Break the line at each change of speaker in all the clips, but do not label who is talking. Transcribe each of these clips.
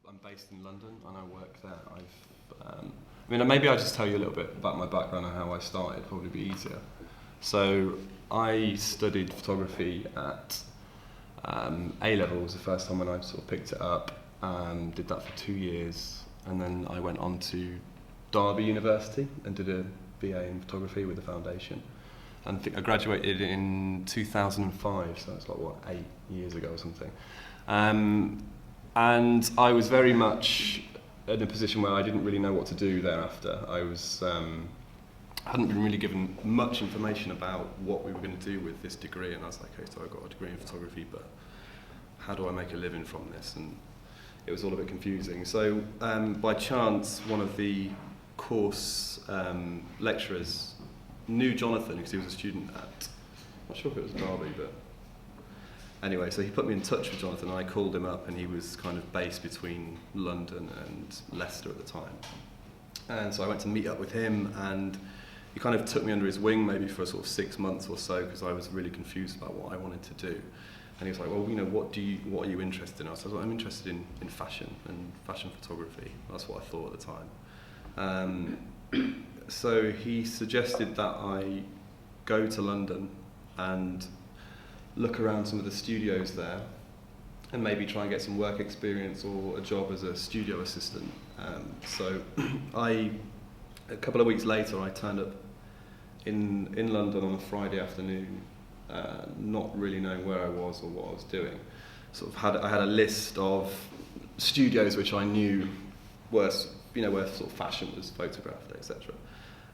I'm based in London and I work there. Maybe I'll just tell you a little bit about my background and how I started, probably be easier. So I studied photography at A-level was the first time when I sort of picked it up. Did that for 2 years, and then I went on to Derby University and did a BA in photography with the foundation. And I think I graduated in 2005, so that's like, 8 years ago or something. And I was very much in a position where I didn't really know what to do thereafter. I hadn't been really given much information about what we were going to do with this degree, and I was like, okay, so I've got a degree in photography, but how do I make a living from this? And it was all a bit confusing. So by chance, one of the course lecturers knew Jonathan because he was a student at, I'm not sure if it was Derby, but anyway, so he put me in touch with Jonathan, and I called him up, and he was kind of based between London and Leicester at the time. And so I went to meet up with him, and he kind of took me under his wing maybe for sort of 6 months or so, because I was really confused about what I wanted to do. And he was like, well, what are you interested in? I said, well, I'm interested in fashion and fashion photography. That's what I thought at the time. So he suggested that I go to London and look around some of the studios there and maybe try and get some work experience or a job as a studio assistant. So a couple of weeks later, I turned up in London on a Friday afternoon, not really knowing where I was or what I was doing. I had a list of studios which I knew were, where sort of fashion was photographed, etc.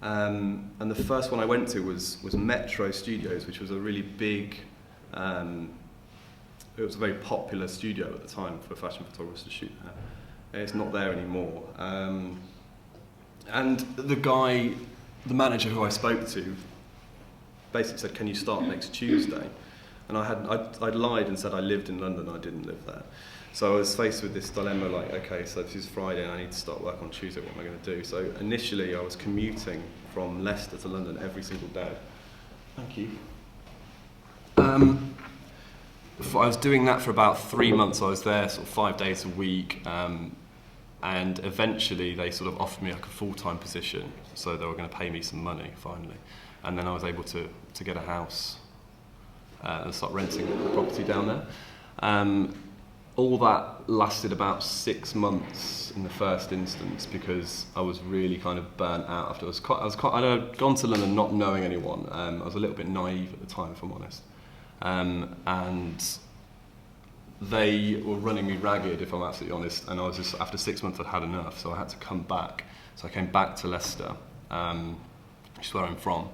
And the first one I went to was Metro Studios, which was a really big, it was a very popular studio at the time for fashion photographers to shoot there. It's not there anymore. And the manager who I spoke to, basically said, "Can you start next Tuesday?" And I'd lied and said I lived in London. I didn't live there. So I was faced with this dilemma, like, okay, so this is Friday and I need to start work on Tuesday, what am I going to do? So initially I was commuting from Leicester to London every single day. Thank you. I was doing that for about 3 months. I was there sort of 5 days a week, and eventually they sort of offered me like a full-time position, so they were going to pay me some money finally. And then I was able to get a house and start renting a property down there. All that lasted about 6 months in the first instance because I was really kind of burnt out after. I'd gone to London not knowing anyone. I was a little bit naive at the time, if I'm honest. And they were running me ragged, if I'm absolutely honest. And I was just, after 6 months, I'd had enough, so I had to come back. So I came back to Leicester, which is where I'm from.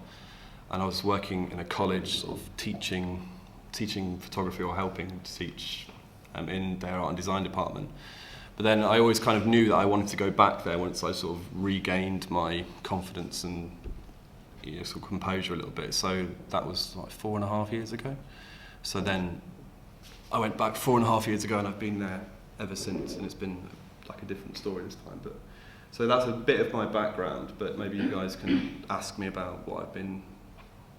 And I was working in a college, sort of teaching photography or helping to teach in their art and design department. But then I always kind of knew that I wanted to go back there once I sort of regained my confidence and sort of composure a little bit. So that was like 4.5 years ago. So then I went back 4.5 years ago, and I've been there ever since, and it's been like a different story this time. But so that's a bit of my background, but maybe you guys can ask me about what I've been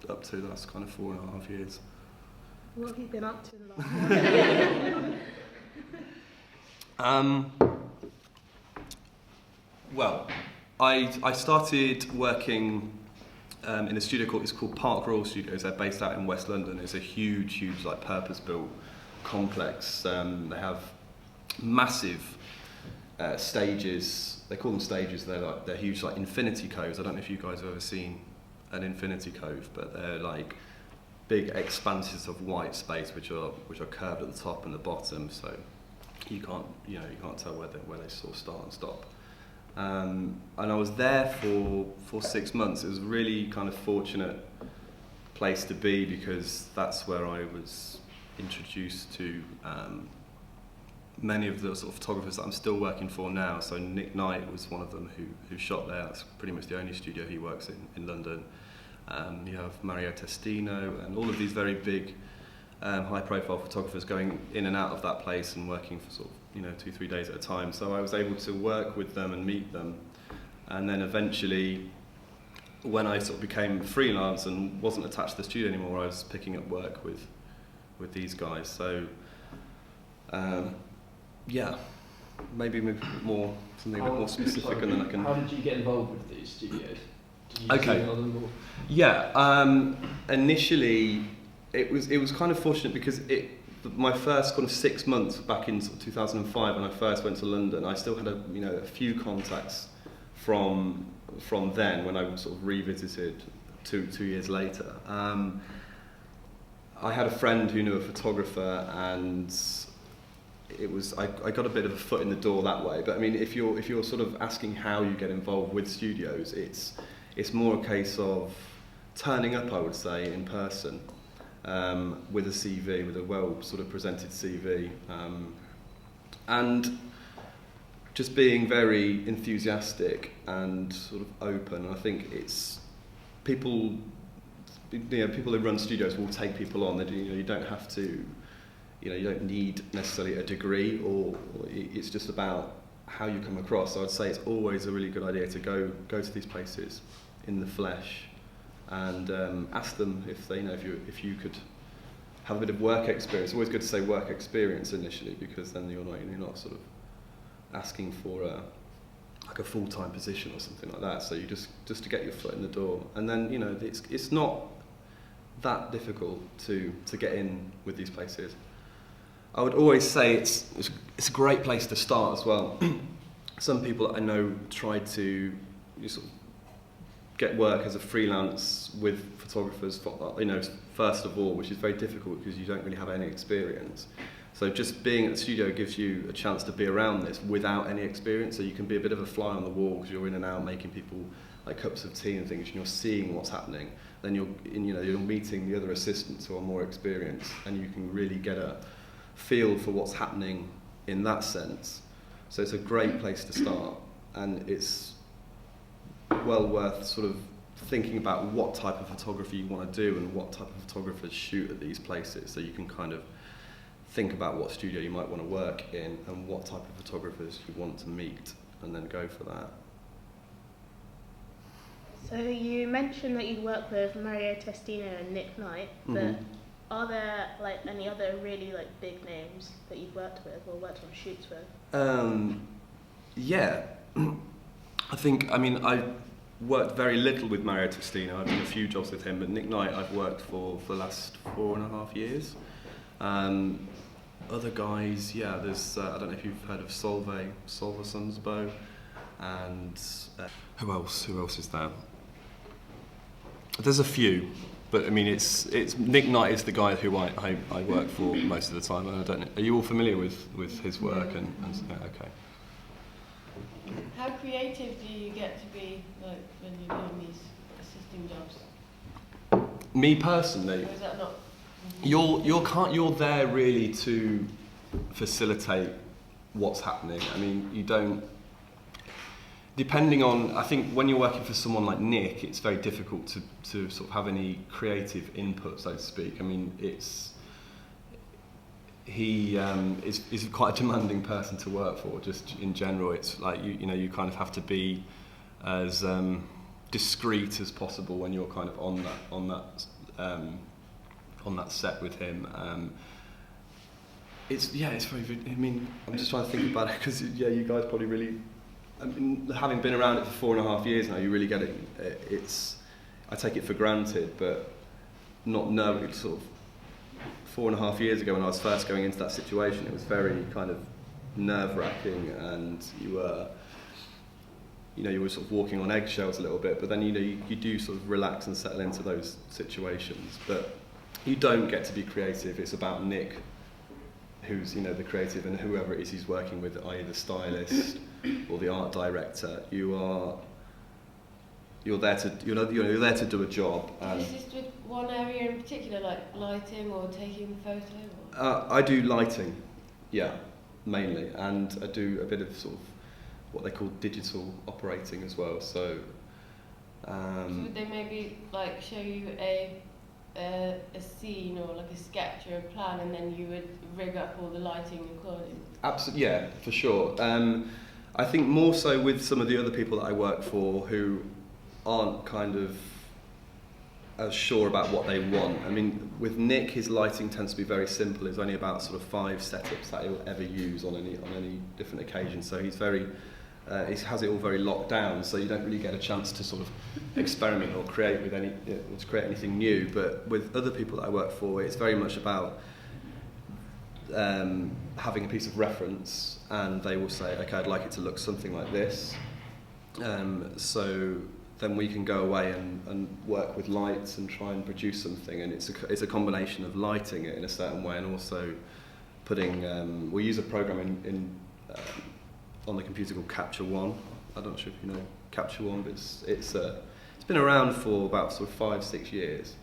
up to the last kind of 4.5 years.
What have you been up to the last
Well, I started working in a studio called Park Royal Studios. They're based out in West London. It's a huge like purpose-built complex. They have massive stages. They call them stages. They're huge, like infinity coves. I don't know if you guys have ever seen an infinity cove, but they're like big expanses of white space which are curved at the top and the bottom, so you can't tell where they sort of start and stop. And I was there for 6 months. It was a really kind of fortunate place to be because that's where I was introduced to many of the sort of photographers that I'm still working for now. So Nick Knight was one of them who shot there. That's pretty much the only studio he works in London. You have Testino and all of these very big, high-profile photographers going in and out of that place and working for sort of 2-3 days at a time. So I was able to work with them and meet them, and then eventually, when I sort of became freelance and wasn't attached to the studio anymore, I was picking up work with these guys. So yeah, maybe more something a bit more specific, and then I can.
How did you get involved with these studios? Did you
Okay.
see them or?
Yeah. Initially, it was kind of fortunate because my first kind of 6 months back in sort of 2005 when I first went to London, I still had a few contacts from then when I sort of revisited two years later. I had a friend who knew a photographer, and I got a bit of a foot in the door that way. But I mean, if you're sort of asking how you get involved with studios, it's more a case of turning up, I would say, in person, with a CV, with a well sort of presented CV, and just being very enthusiastic and sort of open. And I think it's people who run studios will take people on. You don't have to, you don't need necessarily a degree, or it's just about how you come across. So I'd say it's always a really good idea to go to these places in the flesh, and ask them if you could have a bit of work experience. It's always good to say work experience initially, because then you're not sort of asking for a full-time position or something like that. So you just to get your foot in the door, and then it's not that difficult to get in with these places. I would always say it's a great place to start as well. Some people I know try to sort of get work as a freelance with photographers, first of all, which is very difficult because you don't really have any experience. So just being at the studio gives you a chance to be around this without any experience, so you can be a bit of a fly on the wall because you're in and out making people like cups of tea and things, and you're seeing what's happening. Then you're meeting the other assistants who are more experienced, and you can really get a feel for what's happening in that sense. So it's a great place to start, and it's well worth sort of thinking about what type of photography you want to do and what type of photographers shoot at these places, so you can kind of think about what studio you might want to work in and what type of photographers you want to meet, and then go for that.
So you mentioned that you work with Mario Testino and Nick Knight, but are there like any other really like big names that you've worked with or worked on shoots with?
Yeah. I worked very little with Mario Testino. I've done a few jobs with him, but Nick Knight I've worked for the last 4.5 years. Other guys, there's I don't know if you've heard of Solver Sunsbow, and who else is there? There's a few, but I mean it's Nick Knight is the guy who I work for most of the time, and I don't know. Are you all familiar with his work? And okay.
How creative do you get to be like when you're doing these assisting jobs?
Me personally,
Or is that not?
you're there really to facilitate what's happening. I mean, you don't. Depending on, I think when you're working for someone like Nick, it's very difficult to sort of have any creative input, so to speak. I mean, he is quite a demanding person to work for. Just in general, it's like you kind of have to be as discreet as possible when you're kind of on that set with him. It's very good. I mean, I'm just trying to think about it because you guys probably really. I mean, having been around it for 4.5 years now, you really get it. I take it for granted, but not knowing sort of 4.5 years ago when I was first going into that situation, it was very kind of nerve-wracking, and you were sort of walking on eggshells a little bit. But then you do sort of relax and settle into those situations. But you don't get to be creative. It's about Nick, who's the creative, and whoever it is he's working with, i.e. the stylist or the art director. You're there to do a job.
Is this just with one area in particular, like lighting or taking the photo?
I do lighting, mainly, and I do a bit of sort of what they call digital operating as well. So
would they maybe like show you a scene or like a sketch or a plan, and then you would rig up all the lighting accordingly?
Absolutely, yeah, for sure. I think more so with some of the other people that I work for who aren't kind of as sure about what they want. I mean, with Nick, his lighting tends to be very simple. There's only about sort of 5 setups that he'll ever use on any different occasion. So he's very, he has it all very locked down. So you don't really get a chance to sort of experiment or create with to create anything new. But with other people that I work for, it's very much about having a piece of reference, and they will say, okay, I'd like it to look something like this. So then we can go away and work with lights and try and produce something, and it's a combination of lighting it in a certain way and also putting, we use a program in on the computer called Capture One. I'm not sure if you know Capture One, but it's been around for about sort of 5-6 years,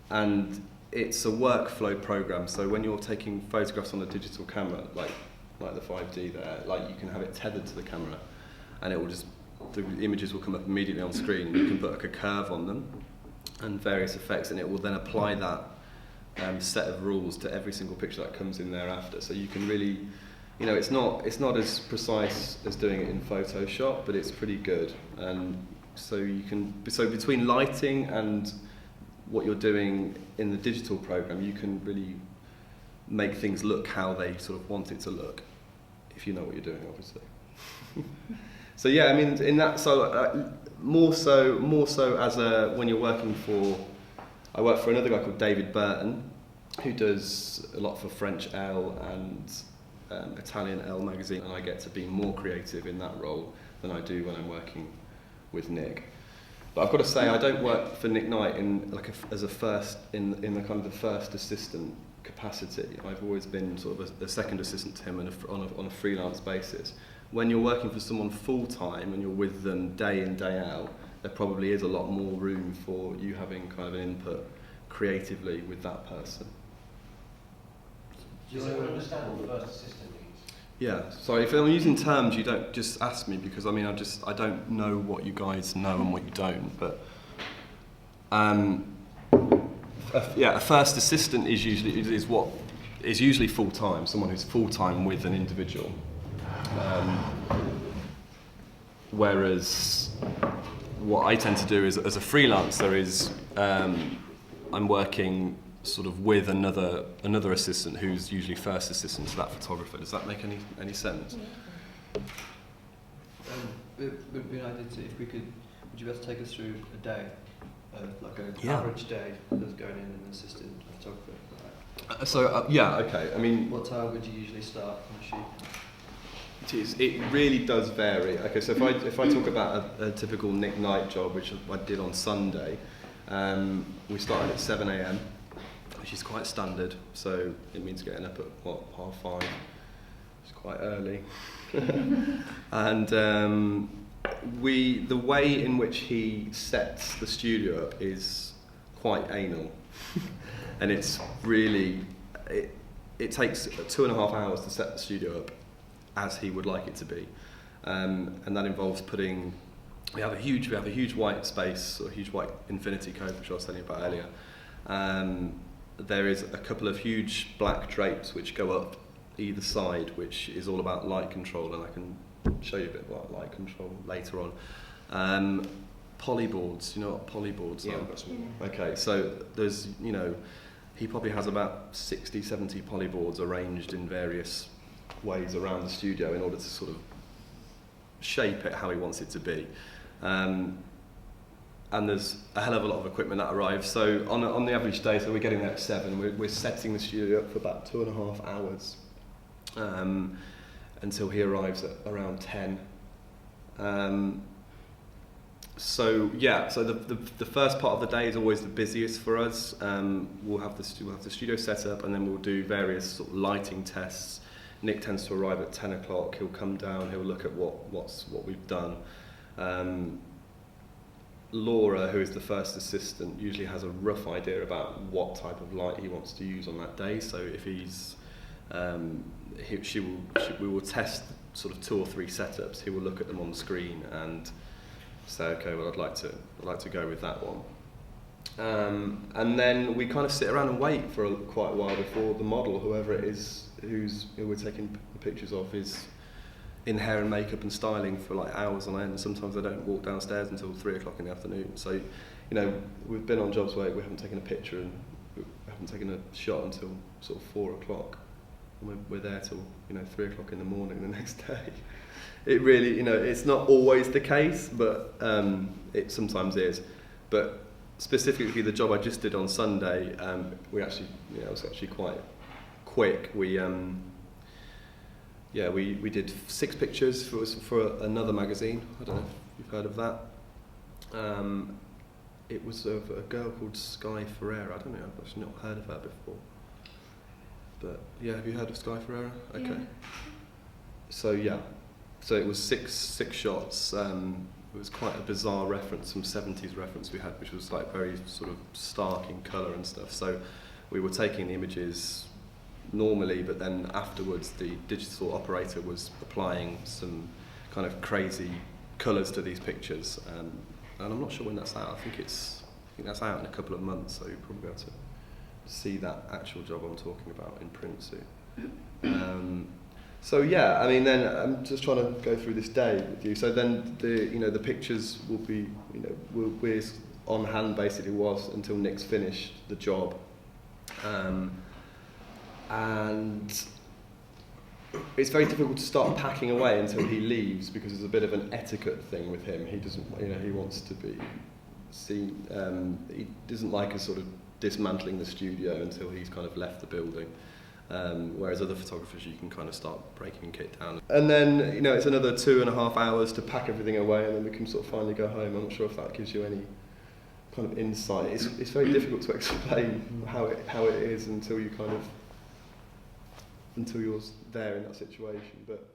and it's a workflow program. So when you're taking photographs on a digital camera, like the 5D there, like you can have it tethered to the camera, and it will just, the images will come up immediately on screen. You can put like a curve on them and various effects, and it will then apply that set of rules to every single picture that comes in thereafter. So you can really, you know, it's not as precise as doing it in Photoshop, but it's pretty good. And so you can, so between lighting and what you're doing in the digital program, you can really make things look how they sort of want it to look, if you know what you're doing, obviously. So yeah, I mean, in that, so more so as when you're working for, I work for another guy called David Burton, who does a lot for French Elle and Italian Elle magazine, and I get to be more creative in that role than I do when I'm working with Nick. But I've got to say, I don't work for Nick Knight in like as a first in the kind of the first assistant capacity. I've always been sort of a second assistant to him on a freelance basis. When you're working for someone full time and you're with them day in, day out, there probably is a lot more room for you having kind of an input creatively with that person.
Does anyone understand what the first assistant means?
Yeah, sorry, if I'm using terms, you don't just ask me, because I mean, I don't know what you guys know and what you don't, but a first assistant is usually full time, someone who's full time with an individual. Whereas what I tend to do is, as a freelancer, is I'm working sort of with another assistant who's usually first assistant to that photographer. Does that make any sense?
Would be an idea to, if we could, would you be able to take us through a day, like an average day of going in an assistant photographer?
Yeah, okay. I mean,
what time would you usually start on a shoot?
It really does vary. Okay, so if I talk about a typical Nick Knight job, which I did on Sunday, we started at 7 a.m, which is quite standard. So it means getting up at 5:30. It's quite early. And the way in which he sets the studio up is quite anal, and it's really it takes 2.5 hours to set the studio up as he would like it to be, and that involves putting. We have a huge white space, or a huge white infinity cove, which I was telling you about earlier. There is a couple of huge black drapes which go up either side, which is all about light control, and I can show you a bit about light control later on. Polyboards, you know what polyboards are?
Yeah, I've got some.
Okay, so there's, you know, he probably has about 60-70 polyboards arranged in various ways around the studio in order to sort of shape it how he wants it to be. And there's a hell of a lot of equipment that arrives. So on the average day, so we're getting there at 7, we're setting the studio up for about 2.5 hours until he arrives at around 10. So the first part of the day is always the busiest for us. We'll have the studio set up, and then we'll do various sort of lighting tests. Nick tends to arrive at 10 o'clock. He'll come down. He'll look at what we've done. Laura, who is the first assistant, usually has a rough idea about what type of light he wants to use on that day. So if he's, we will test sort of 2 or 3 setups. He will look at them on the screen and say, okay, well, I'd like to go with that one. And then we kind of sit around and wait for quite a while before the model, whoever it is who we're taking pictures of, is in hair and makeup and styling for like hours on end. Sometimes they don't walk downstairs until 3 o'clock in the afternoon. So you know, we've been on jobs where we haven't taken a picture and we haven't taken a shot until sort of 4 o'clock, and we're there till, you know, 3 o'clock in the morning the next day. It really, you know, it's not always the case, but it sometimes is. But specifically the job I just did on Sunday, we actually, you know, it was actually quite quick. We did 6 pictures for another magazine. I don't know if you've heard of that. It was of a girl called Sky Ferreira. I don't know, I've actually not heard of her before. But yeah, have you heard of Sky Ferreira? Okay.
Yeah.
So it was six shots. It was quite a bizarre reference, some 70s reference we had, which was like very sort of stark in colour and stuff. So we were taking the images normally, but then afterwards the digital operator was applying some kind of crazy colours to these pictures. And I'm not sure when that's out. I think that's out in a couple of months, so you'll probably be able to see that actual job I'm talking about in print soon. So yeah, I mean, then I'm just trying to go through this day with you. So then the pictures will be, you know, we're on hand basically until Nick's finished the job, and it's very difficult to start packing away until he leaves, because there's a bit of an etiquette thing with him. He doesn't, you know, he wants to be seen. He doesn't like us sort of dismantling the studio until he's kind of left the building. Whereas other photographers, you can kind of start breaking kit down. And then, you know, it's another 2.5 hours to pack everything away, and then we can sort of finally go home. I'm not sure if that gives you any kind of insight. It's very difficult to explain how it is until you're there in that situation. But